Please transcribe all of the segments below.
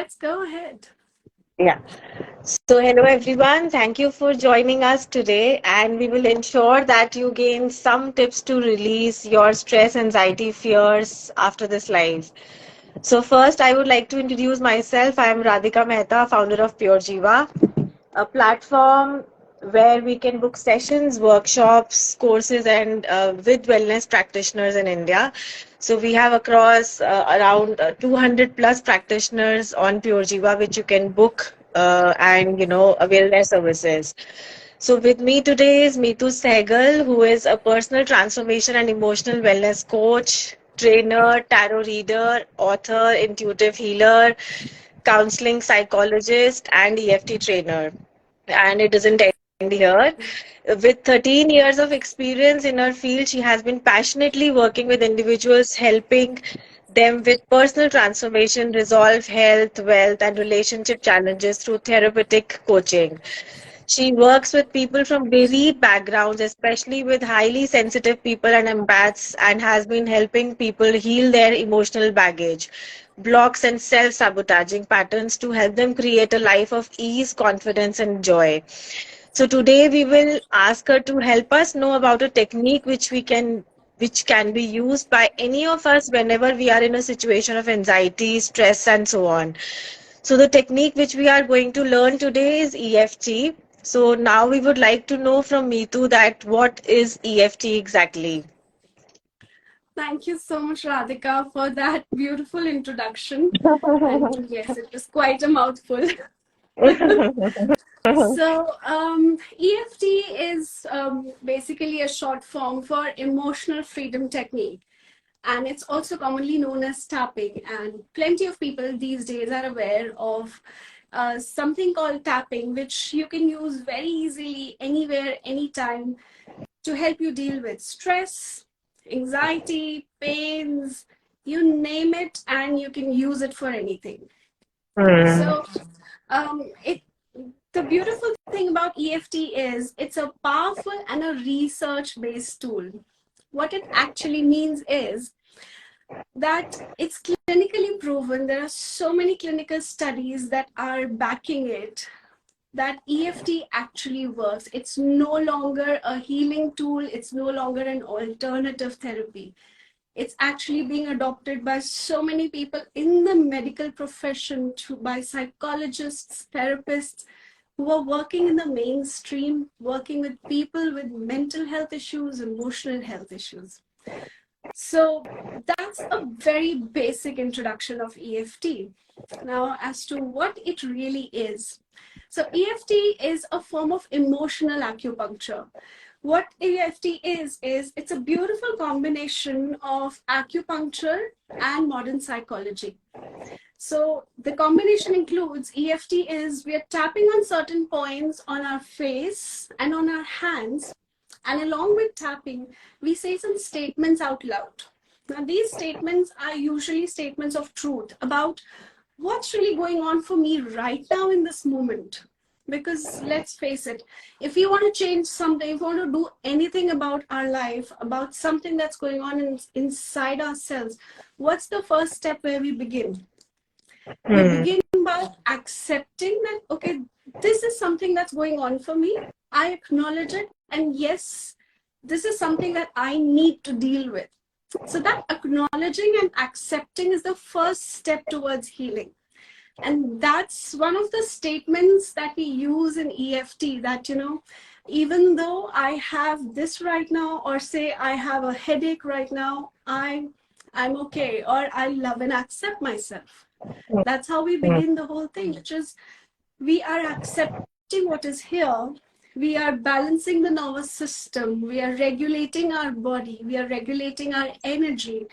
let's go ahead. Yeah. So, hello everyone. Thank you for joining us today, and we will ensure that you gain some tips to release your stress, anxiety, fears after this live. So, first, I would like to introduce myself. I am Radhika Mehta, founder of Pure Jiva, a platform where we can book sessions, workshops, courses, and with wellness practitioners in India. So we have across around 200 plus practitioners on Pure Jiva, which you can book and avail their services. So with me today is Meetu Sehgal, who is a personal transformation and emotional wellness coach, trainer, tarot reader, author, intuitive healer, counseling psychologist, and EFT trainer. And it doesn't end here. With 13 years of experience in her field, she has been passionately working with individuals, helping them with personal transformation, resolve health, wealth, and relationship challenges through therapeutic coaching. She works with people from varied backgrounds, especially with highly sensitive people and empaths, and has been helping people heal their emotional baggage, blocks, and self sabotaging patterns to help them create a life of ease, confidence, and joy. So today we will ask her to help us know about a technique which can be used by any of us whenever we are in a situation of anxiety, stress, and so on. So the technique which we are going to learn today is EFT. So now we would like to know from Meetu that what is EFT exactly? Thank you so much, Radhika, for that beautiful introduction. And yes, it was quite a mouthful. So, EFT is basically a short form for emotional freedom technique. And it's also commonly known as tapping. And plenty of people these days are aware of something called tapping, which you can use very easily anywhere, anytime to help you deal with stress, anxiety, pains, you name it, and you can use it for anything. Hmm. So, it the beautiful thing about EFT is it's a powerful and a research based tool. What it actually means is that it's clinically proven. There are so many clinical studies that are backing it that EFT actually works. It's no longer a healing tool, it's no longer an alternative therapy. It's actually being adopted by so many people in the medical profession, by psychologists, therapists who are working in the mainstream, working with people with mental health issues, emotional health issues. So that's a very basic introduction of EFT. Now, as to what it really is. So, EFT is a form of emotional acupuncture. What EFT is it's a beautiful combination of acupuncture and modern psychology. So, the combination includes EFT is we are tapping on certain points on our face and on our hands, and along with tapping, we say some statements out loud. Now, these statements are usually statements of truth about what's really going on for me right now in this moment. Because let's face it, if we want to change something, if we want to do anything about our life, about something that's going on inside ourselves, what's the first step where we begin? We Hmm. begin by accepting that, okay, this is something that's going on for me. I acknowledge it. And yes, this is something that I need to deal with. So that acknowledging and accepting is the first step towards healing. And that's one of the statements that we use in EFT that, even though I have this right now, or say I have a headache right now, I'm okay, or I love and accept myself. That's how we begin the whole thing, which is we are accepting what is here. We are balancing the nervous system. We are regulating our body. We are regulating our energy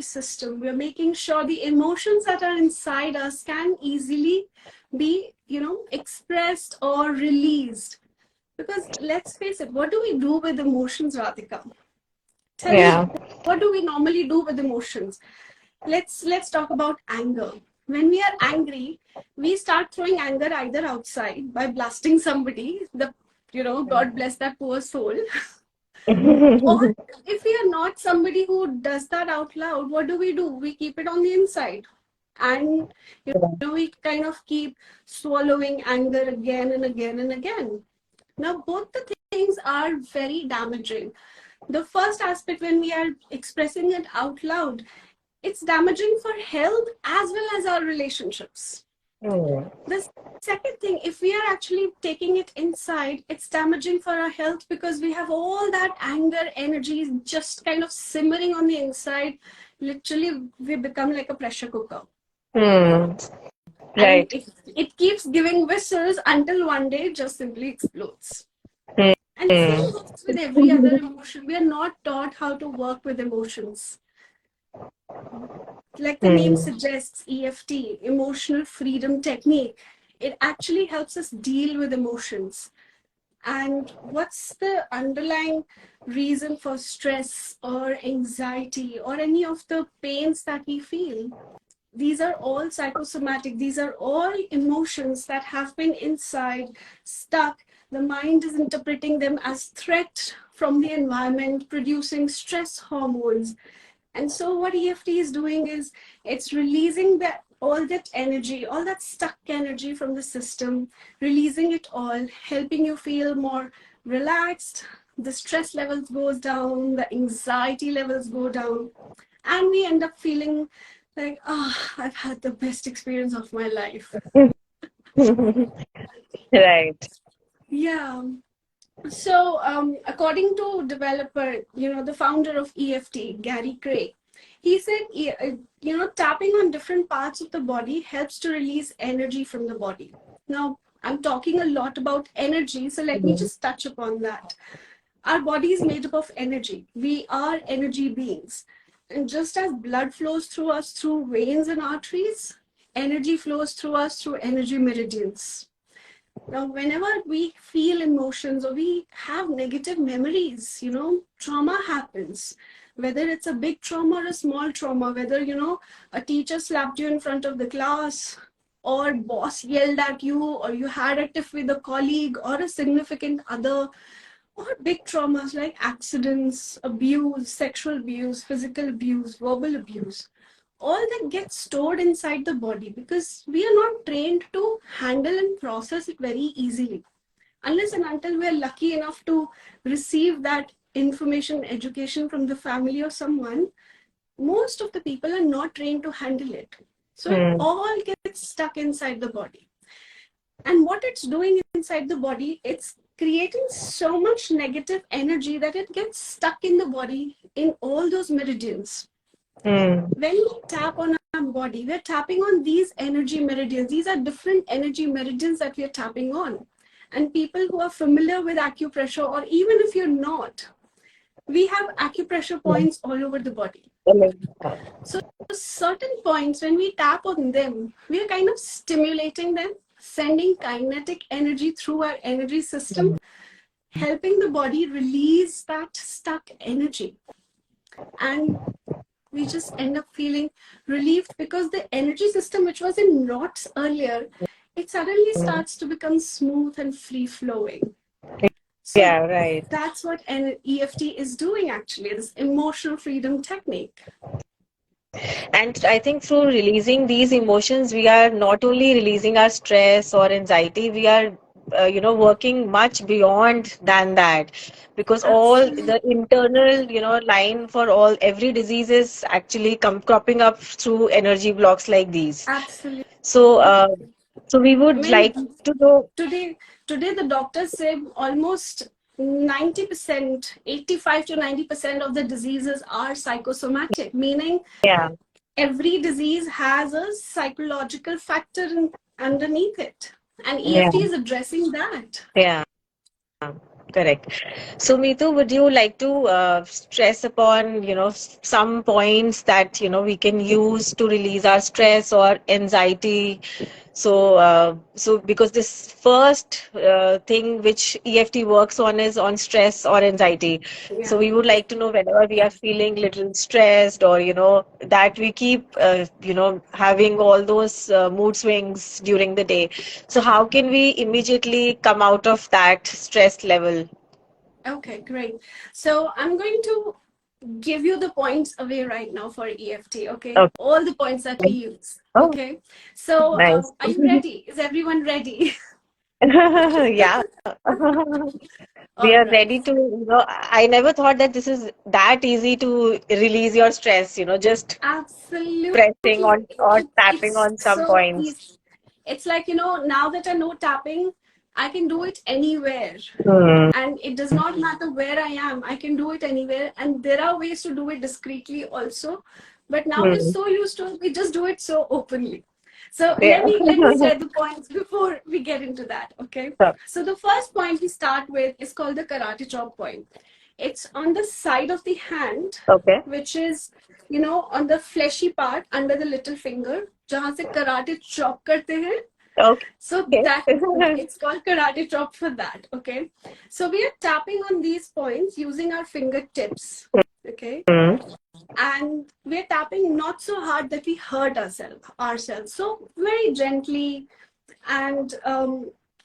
system. We are making sure the emotions that are inside us can easily be, expressed or released. Because let's face it, what do we do with emotions, Radhika? Tell me, Yeah. what do we normally do with emotions? Let's talk about anger. When we are angry, we start throwing anger either outside by blasting somebody, God bless that poor soul. Or if we are not somebody who does that out loud, what do? We keep it on the inside. And we kind of keep swallowing anger again and again and again. Now, both the things are very damaging. The first aspect, when we are expressing it out loud, it's damaging for health as well as our relationships. The second thing, if we are actually taking it inside, it's damaging for our health because we have all that anger energy just kind of simmering on the inside. Literally, we become like a pressure cooker. And Right. it keeps giving whistles until one day it just simply explodes. Hmm. And same goes with every other emotion. We are not taught how to work with emotions. Like the name suggests, EFT, emotional freedom technique, it actually helps us deal with emotions. And what's the underlying reason for stress or anxiety or any of the pains that we feel? These are all psychosomatic. These are all emotions that have been inside, stuck. The mind is interpreting them as threat from the environment, producing stress hormones. And so what EFT is doing is it's releasing that all that energy, all that stuck energy from the system, releasing it all, helping you feel more relaxed. The stress levels goes down, the anxiety levels go down, and we end up feeling like, I've had the best experience of my life. Right. Yeah. So, according to developer, the founder of EFT, Gary Craig, he said, tapping on different parts of the body helps to release energy from the body. Now, I'm talking a lot about energy, so let me just touch upon that. Our body is made up of energy. We are energy beings. And just as blood flows through us through veins and arteries, energy flows through us through energy meridians. Now, whenever we feel emotions or we have negative memories, trauma happens. Whether it's a big trauma or a small trauma, whether, a teacher slapped you in front of the class, or boss yelled at you, or you had a tiff with a colleague or a significant other, or big traumas like accidents, abuse, sexual abuse, physical abuse, verbal abuse, all that gets stored inside the body because we are not trained to handle and process it very easily. Unless and until we are lucky enough to receive that information, education from the family or someone, most of the people are not trained to handle it. So it all gets stuck inside the body. And what it's doing inside the body, it's creating so much negative energy that it gets stuck in the body in all those meridians. When we tap on our body, we're tapping on these energy meridians. These are different energy meridians that we're tapping on. And people who are familiar with acupressure, or even if you're not, we have acupressure points all over the body. So certain points, when we tap on them, we are kind of stimulating them, sending kinetic energy through our energy system, helping the body release that stuck energy. And we just end up feeling relieved because the energy system, which was in knots earlier, it suddenly starts to become smooth and free flowing. So Yeah, right. that's what EFT is doing actually, this emotional freedom technique. And I think through releasing these emotions, we are not only releasing our stress or anxiety, we are, working much beyond than that. Because all Absolutely. the internal, line for all every disease is actually cropping up through energy blocks like these. Absolutely. So, so we I would like mean, to know. today the doctors say almost 90%, 85 to 90% of the diseases are psychosomatic, meaning Yeah, every disease has a psychological factor underneath it. And yeah, EFT is addressing that. yeah. Correct. So, Meetu, would you like to stress upon, some points that, we can use to release our stress or anxiety? So, so because this first thing which EFT works on is on stress or anxiety. So, Yeah. we would like to know whenever we are feeling little stressed or, that we keep, having all those mood swings during the day. So, how can we immediately come out of that stress level? Okay, great. So I'm going to give you the points away right now for EFT, okay? Okay. All the points that we use, Oh, okay? So, nice. are you ready? Is everyone ready? Yeah. We All are right. ready to, I never thought that this is that easy to release your stress, just Absolutely. pressing on or tapping It's on some so points. easy. It's like, now that I know tapping, I can do it anywhere. Hmm. And it does not matter where I am, I can do it anywhere. And there are ways to do it discreetly also. But now we're Hmm. so used to it, we just do it so openly. So Yeah. let me share the points before we get into that. Okay. So, So the first point we start with is called the karate chop point. It's on the side of the hand, okay. which is, on the fleshy part under the little finger, जहाँ से karate chop करते हैं. So Okay. that it's called karate chop for that. Okay. So we are tapping on these points using our fingertips. Okay. Hmm. And we're tapping not so hard that we hurt ourselves. So very gently, and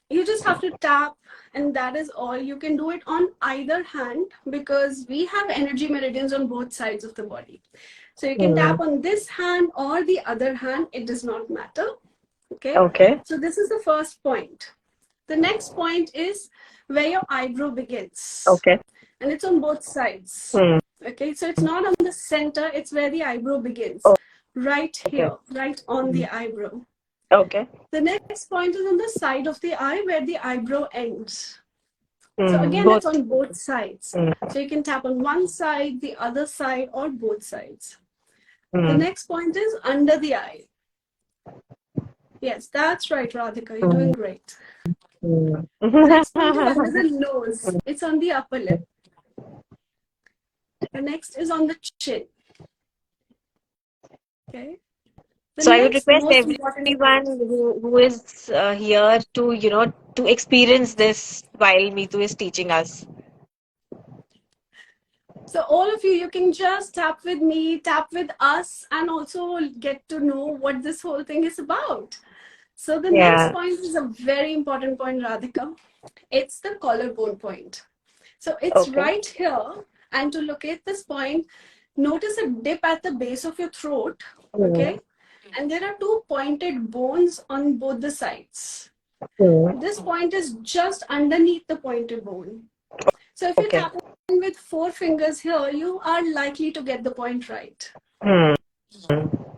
you just have to tap, and that is all. You can do it on either hand because we have energy meridians on both sides of the body. So you can Hmm. tap on this hand or the other hand, it does not matter. Okay. Okay. So this is the first point. The next point is where your eyebrow begins, Okay. and it's on both sides. Hmm. Okay, so it's not on the center, it's where the eyebrow begins, Oh, right okay. here, right on Hmm. the eyebrow. Okay. The next point is on the side of the eye where the eyebrow ends. So Hmm. again, it's Both. on both sides. Hmm. So you can tap on one side, the other side, or both sides. The Hmm. next point is under the eye. Yes, that's right, Radhika. You're doing Hmm. great. Hmm. The next point is under the nose. It's on the upper lip. The next is on the chin. Okay. The So I would next request most important everyone point. who is here to, to experience this while Meetu is teaching us. So all of you, you can just tap with me, tap with us, and also get to know what this whole thing is about. So the next Yeah. point is a very important point, Radhika. It's the collarbone point. So it's Okay. right here. And to locate this point, notice a dip at the base of your throat. Hmm. Okay. And there are two pointed bones on both the sides. Hmm. This point is just underneath the pointed bone. So if you Okay. tap with four fingers here, you are likely to get the point right. Hmm.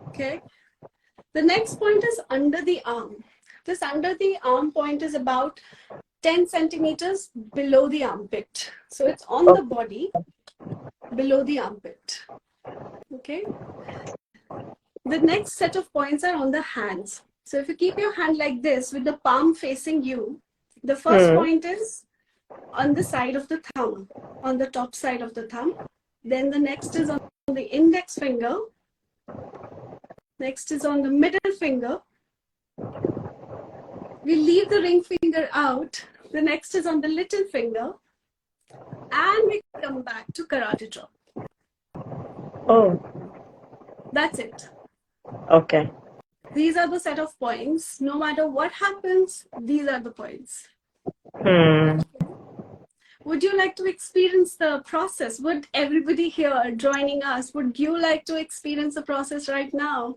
Okay. The next point is under the arm. This under the arm point is about 10 centimeters below the armpit. So it's on the Okay. body below the armpit. Okay. The next set of points are on the hands. So if you keep your hand like this with the palm facing you, the first Hmm. point is on the side of the thumb, on the top side of the thumb. Then the next is on the index finger. Next is on the middle finger. We leave the ring finger out. The next is on the little finger. And we come back to karate chop. Oh, That's it. okay. These are the set of points. No matter what happens, these are the points. Hmm. Would you like to experience the process? Would everybody here joining us, would you like to experience the process right now?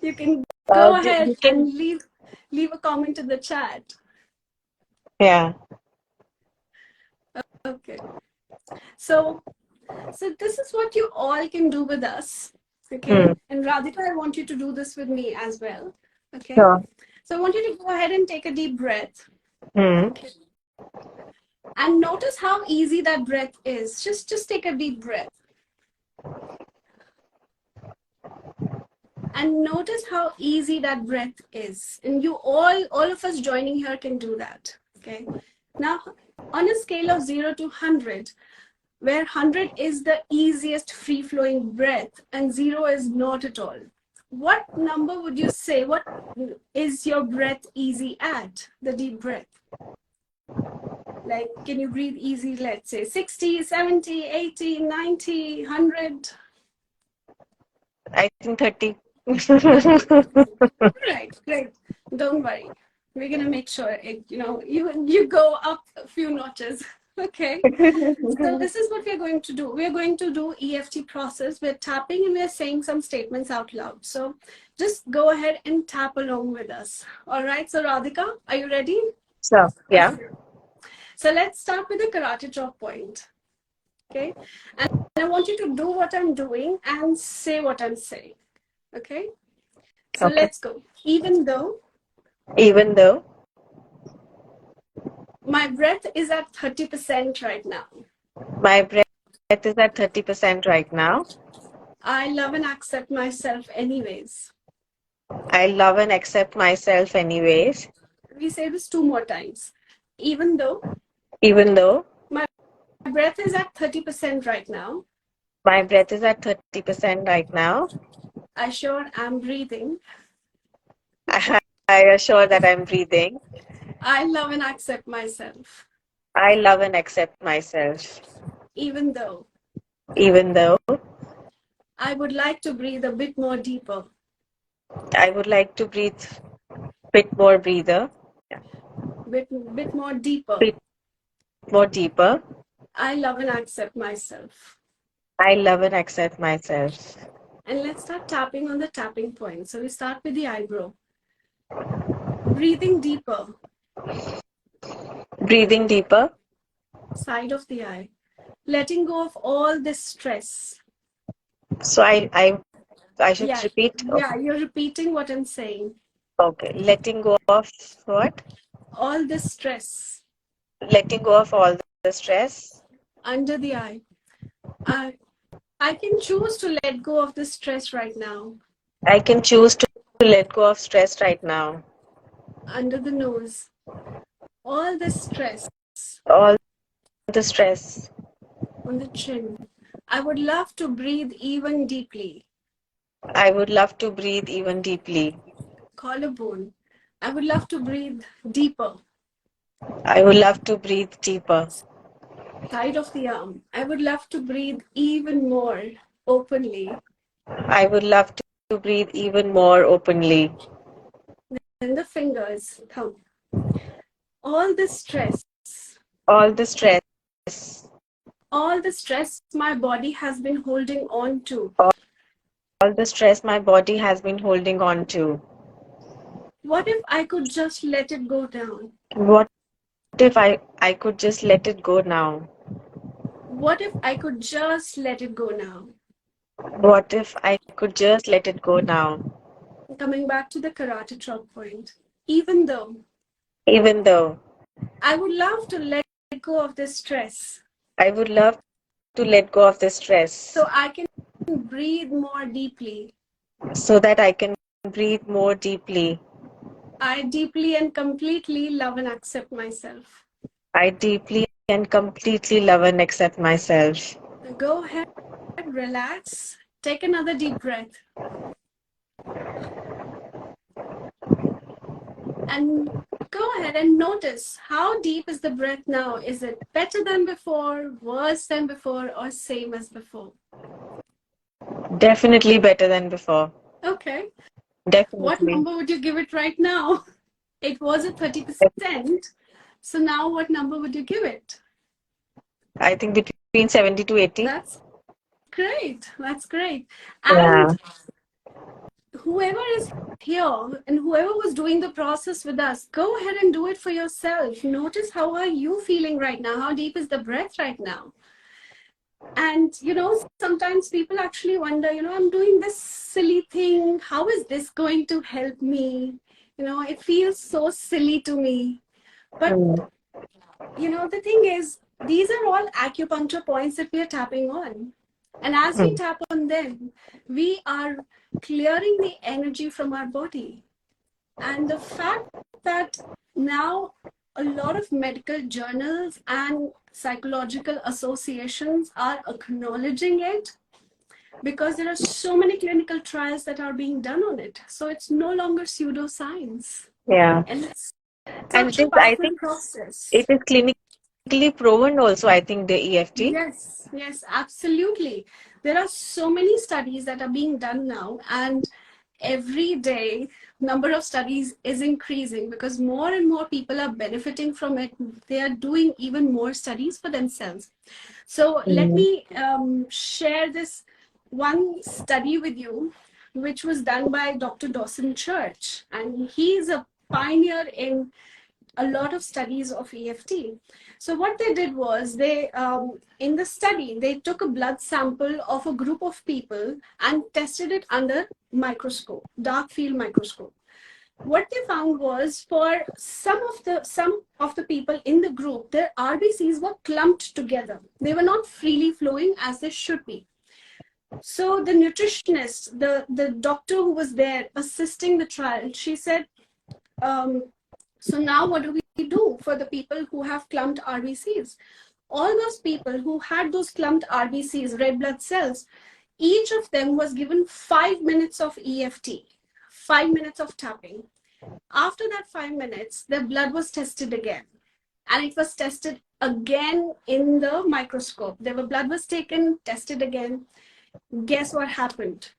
You can go ahead You can, and leave a comment in the chat. yeah. Okay. So this is what you all can do with us. Okay. Hmm. And Radhika, I want you to do this with me as well. Okay. Sure. So I want you to go ahead and take a deep breath. Hmm. Okay. And notice how easy that breath is. Just take a deep breath. And notice how easy that breath is. And you all of us joining here can do that. Okay. Now, on a scale of 0 to 100, where 100 is the easiest free-flowing breath and 0 is not at all, what number would you say? What is your breath easy at? The deep breath. Like, can you breathe easy? Let's say 60, 70, 80, 90, 100. I think 30. 30. All right, great. Don't worry. We're gonna make sure you go up a few notches. Okay. So this is what we're going to do. We're going to do EFT process. We're tapping and we're saying some statements out loud. So just go ahead and tap along with us. All right. So Radhika, are you ready? So, yeah. So let's start with the karate chop point. Okay. And I want you to do what I'm doing and say what I'm saying. Okay. So Okay. let's go. Even though Even though my breath is at 30% right now, my breath is at 30% right now, I love and accept myself anyways. I love and accept myself anyways. We say this 2 more times. Even though Even though my breath is at 30% right now, my breath is at 30% right now, I sure am breathing. I, I assure that I'm breathing. I love and accept myself. I love and accept myself. Even though Even though I would like to breathe a bit more deeper. I would like to breathe bit more breather, Bit more deeper. bit more deeper. I love and accept myself. I love and accept myself. And let's start tapping on the tapping point. So we start with the eyebrow. Breathing deeper. Breathing deeper. Side of the eye. Letting go of all this stress. So I should Yeah, repeat. yeah, you're repeating what I'm saying. Okay. Letting go of what? All this stress Letting go of all the stress. under the eye. I can choose to let go of the stress right now. I can choose to let go of stress right now. Under the nose. All this stress All the stress. on the chin. I would love to breathe even deeply. I would love to breathe even deeply. Collarbone. I would love to breathe deeper. I would love to breathe deeper. Side of the arm. I would love to breathe even more openly. I would love to breathe even more openly. And the fingers, thumb. All this stress. All the stress. All the stress my body has been holding on to. All the stress my body has been holding on to. What if I could just let it go down? What if I could just let it go now? What if I could just let it go now? What if I could just let it go now? Coming back to the karate chop point. Even though Even though I would love to let go of this stress I would love to let go of the stress so I can breathe more deeply. so that I can breathe more deeply. I deeply and completely love and accept myself. I deeply and completely love and accept myself. Go ahead, relax, take another deep breath. And go ahead and notice how deep is the breath now. Is it better than before, worse than before, or same as before? Definitely better than before. Okay. What Definitely. number would you give it right now? It was at 30%. So now what number would you give it? I think between 70 to 80. That's great. That's great. Yeah. And whoever is here and whoever was doing the process with us, go ahead and do it for yourself. Notice how are you feeling right now? How deep is the breath right now? And sometimes people actually wonder, I'm doing this silly thing. How is this going to help me? It feels so silly to me. But the thing is, these are all acupuncture points that we are tapping on. And as we tap on them, we are clearing the energy from our body. And the fact that now a lot of medical journals and psychological associations are acknowledging it because there are so many clinical trials that are being done on it. So it's no longer pseudoscience. Yeah. And it's And such a I powerful think process. it is clinically proven also, I think, the EFT. Yes, absolutely. There are so many studies that are being done now, and every day number of studies is increasing because more and more people are benefiting from it. They are doing even more studies for themselves. So let Mm. me share this one study with you, which was done by Dr. Dawson Church, and he is a pioneer in a lot of studies of EFT. So what they did was in the study, they took a blood sample of a group of people and tested it under microscope, dark field microscope. What they found was for some of the people in the group, their RBCs were clumped together. They were not freely flowing as they should be. So the nutritionist, the doctor who was there assisting the trial, she said, so now what do we do for the people who have clumped RBCs? All those people who had those clumped RBCs, red blood cells, each of them was given 5 minutes of EFT, 5 minutes of tapping. After that 5 minutes, their blood was tested again. And it was tested again in the microscope. Their blood was taken, tested again. Guess what happened?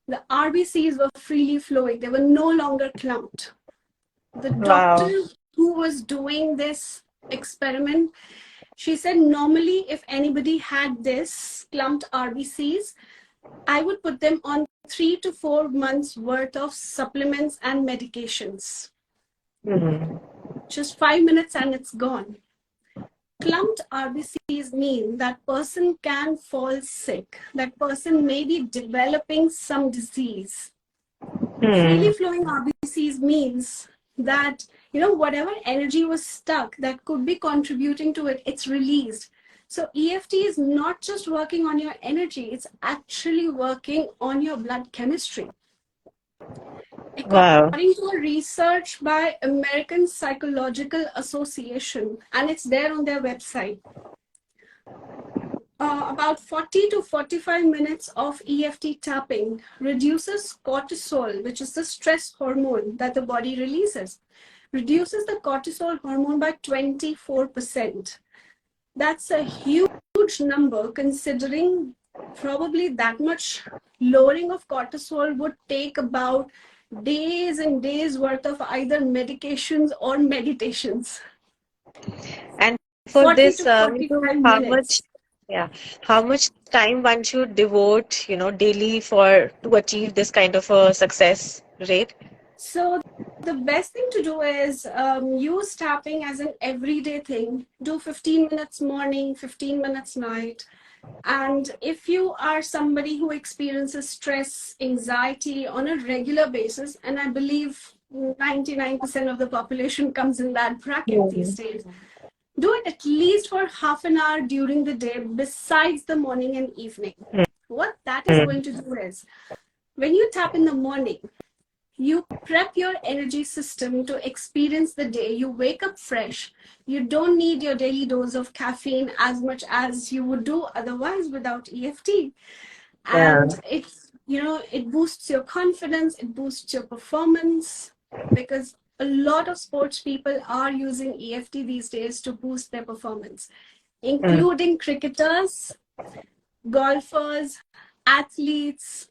The RBCs were freely flowing. They were no longer clumped. The doctor Wow. who was doing this experiment, she said, normally if anybody had this clumped RBCs, I would put them on 3 to 4 months worth of supplements and medications. Mm. Just 5 minutes and it's gone. Clumped RBCs mean that person can fall sick. That person may be developing some disease. Freely Mm. flowing RBCs means that, whatever energy was stuck that could be contributing to it, it's released. So EFT is not just working on your energy, it's actually working on your blood chemistry. Wow. According to a research by American Psychological Association, and it's there on their website, about 40 to 45 minutes of EFT tapping reduces cortisol, which is the stress hormone that the body releases, reduces the cortisol hormone by 24%. That's a huge number considering probably that much lowering of cortisol would take about days and days worth of either medications or meditations. And for 40 this, to 45 how much, minutes. yeah, how much time one should devote, daily for to achieve this kind of a success rate? So the best thing to do is use tapping as an everyday thing. Do 15 minutes morning, 15 minutes night. And if you are somebody who experiences stress, anxiety on a regular basis, and I believe 99% of the population comes in that bracket these Mm. days, do it at least for half an hour during the day besides the morning and evening. What that is going to do is when you tap in the morning, you prep your energy system to experience the day. You wake up fresh. You don't need your daily dose of caffeine as much as you would do otherwise without EFT. Yeah. And it boosts your confidence, it boosts your performance, because a lot of sports people are using EFT these days to boost their performance, Mm. including cricketers, golfers, athletes,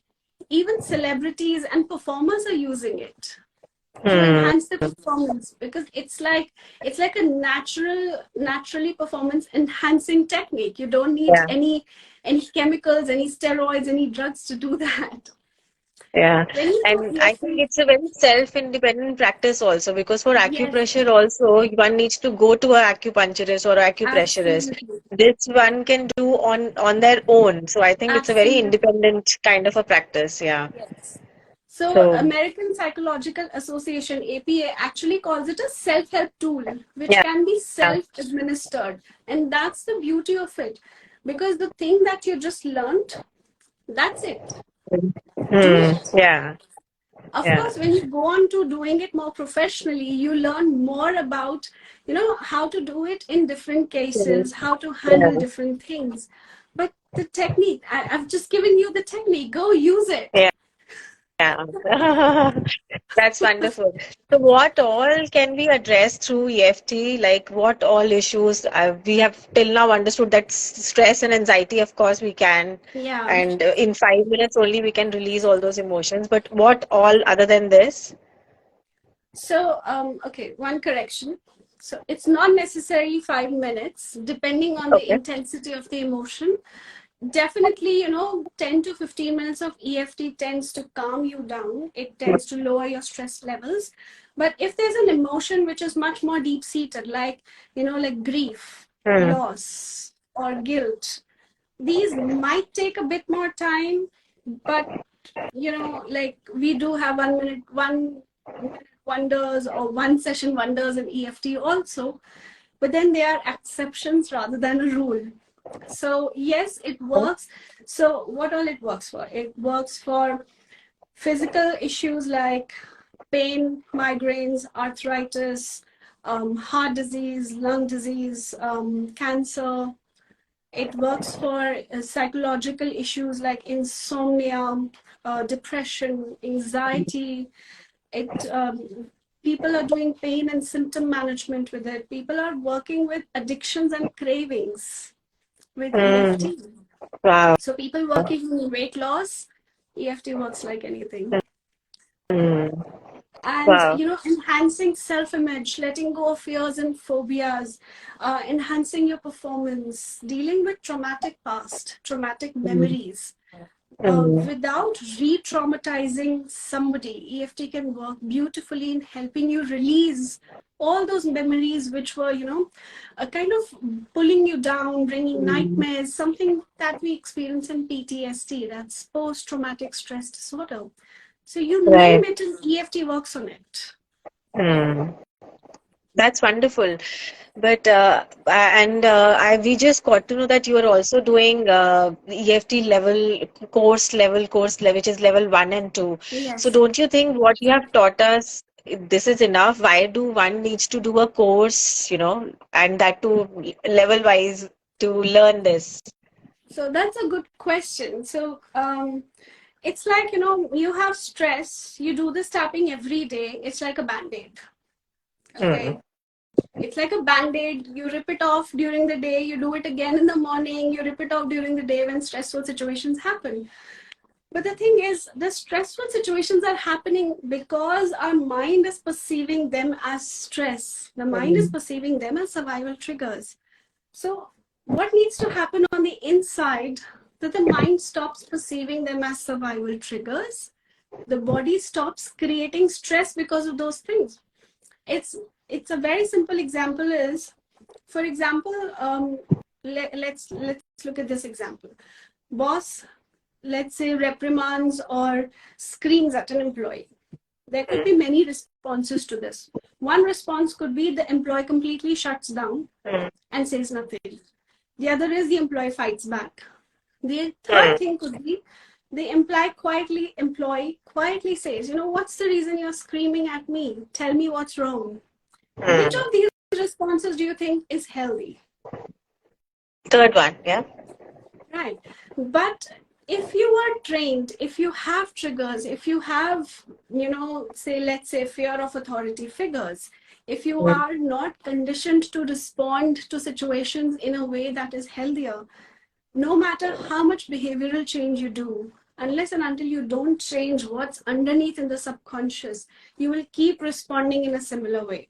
even celebrities and performers are using it to Mm. enhance the performance, because it's like a naturally performance enhancing technique. You don't need Yeah. any chemicals, any steroids, any drugs to do that. Yeah, When you do and I think EFT, it's a very self-independent practice also, because for yes, acupressure also one needs to go to a acupuncturist or acupressurist. absolutely, This one can do on their own. So I think it's a very absolutely, independent kind of a practice. Yeah. yes. So So American Psychological Association, APA, actually calls it a self-help tool, which yeah. can be Yeah. self-administered. And that's the beauty of it. Because the thing that you just learned, that's it. Do Hmm. it. Yeah. Of Yeah. course, when you go on to doing it more professionally, you learn more about, how to do it in different Hmm. cases, how to handle Yeah. different things. But the technique, I've just given you the technique. Go use it. Yeah. Yeah. That's wonderful. So, what all can we address through EFT? Like, what all issues we have till now understood that stress and anxiety, of course, we can, Yeah. and in 5 minutes only we can release all those emotions. But what all other than this? So, okay, one correction. So it's not necessarily 5 minutes, depending on the Okay. intensity of the emotion. Definitely, 10 to 15 minutes of EFT tends to calm you down. It tends to lower your stress levels. But if there's an emotion which is much more deep seated, like, like grief, Hmm. loss, or guilt, these might take a bit more time, but like we do have 1 minute wonders or one session wonders in EFT also, but then they are exceptions rather than a rule. So yes, it works. So what all it works for? It works for physical issues like pain, migraines, arthritis, heart disease, lung disease, cancer. It works for psychological issues like insomnia, depression, anxiety. It People are doing pain and symptom management with it. People are working with addictions and cravings with Hmm. EFT. Wow. So people working on weight loss, EFT works like anything. Hmm. And Wow. enhancing self-image, letting go of fears and phobias, enhancing your performance, dealing with traumatic past, traumatic Hmm. memories, Hmm. without re-traumatizing somebody. EFT can work beautifully in helping you release all those memories which were kind of pulling you down, bringing Hmm. nightmares, something that we experience in PTSD, that's post-traumatic stress disorder. So you name Right. it and EFT works on it. Hmm. That's wonderful. But we just got to know that you are also doing EFT course level, which is level 1 and 2. So Yes. don't you think what you have taught us, this is enough? Why do one needs to do a course, and that too level wise to learn this? So that's a good question. So it's like, you have stress, you do this tapping every day. It's like a band-aid. Hmm. Okay. It's like a band-aid. You rip it off during the day, you do it again in the morning, you rip it off during the day when stressful situations happen. But the thing is, the stressful situations are happening because our mind is perceiving them as stress. The mind is Hmm. perceiving them as survival triggers. So, what needs to happen on the inside that the mind stops perceiving them as survival triggers? The body stops creating stress because of those things. It's it's a very simple example. Is for example, let's look at this example. Boss, let's say, reprimands or screams at an employee. There could be many responses to this. One response could be the employee completely shuts down Hmm. and says nothing. The other is the employee fights back. The third Hmm. thing could be the employee quietly says, what's the reason you're screaming at me? Tell me what's wrong. Which Hmm. of these responses do you think is healthy? Third one, yeah. Right. But if you are trained, if you have triggers, if you have, say, let's say, fear of authority figures, if you Hmm. are not conditioned to respond to situations in a way that is healthier, no matter how much behavioral change you do, unless and until you don't change what's underneath in the subconscious, you will keep responding in a similar way.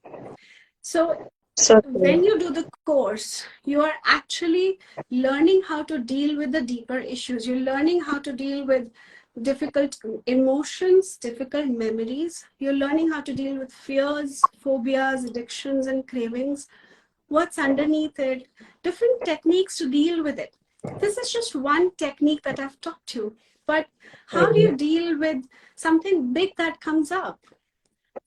So So when true. you do the course, you are actually learning how to deal with the deeper issues. You're learning how to deal with difficult emotions, difficult memories. You're learning how to deal with fears, phobias, addictions, and cravings. What's underneath it, different techniques to deal with it. This is just one technique that I've taught you. But how do Hmm. you deal with something big that comes up?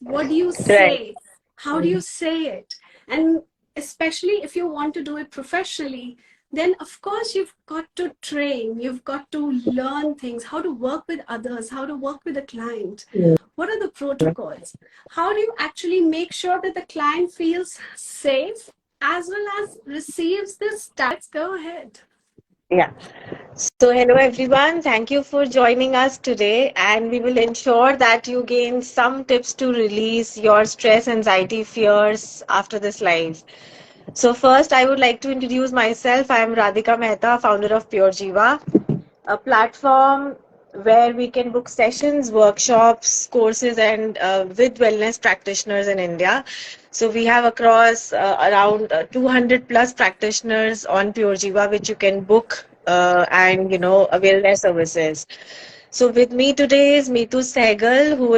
What do you Right. say? How do Hmm. you say it? And especially if you want to do it professionally, then of course you've got to train, you've got to learn things, how to work with others, how to work with a client. What are the protocols? How do you actually make sure that the client feels safe as well as receives this? Let's go ahead. Yeah. So, hello everyone. Thank you for joining us today, and we will ensure that you gain some tips to release your stress, anxiety, fears after this live. So, first, I would like to introduce myself. I am Radhika Mehta, founder of Pure Jiva, a platform where we can book sessions, workshops, courses, and with wellness practitioners in India. So we have across around 200 plus practitioners on Pure Jiva, which you can book and avail their services. So with me today is Meetu Sehgal, who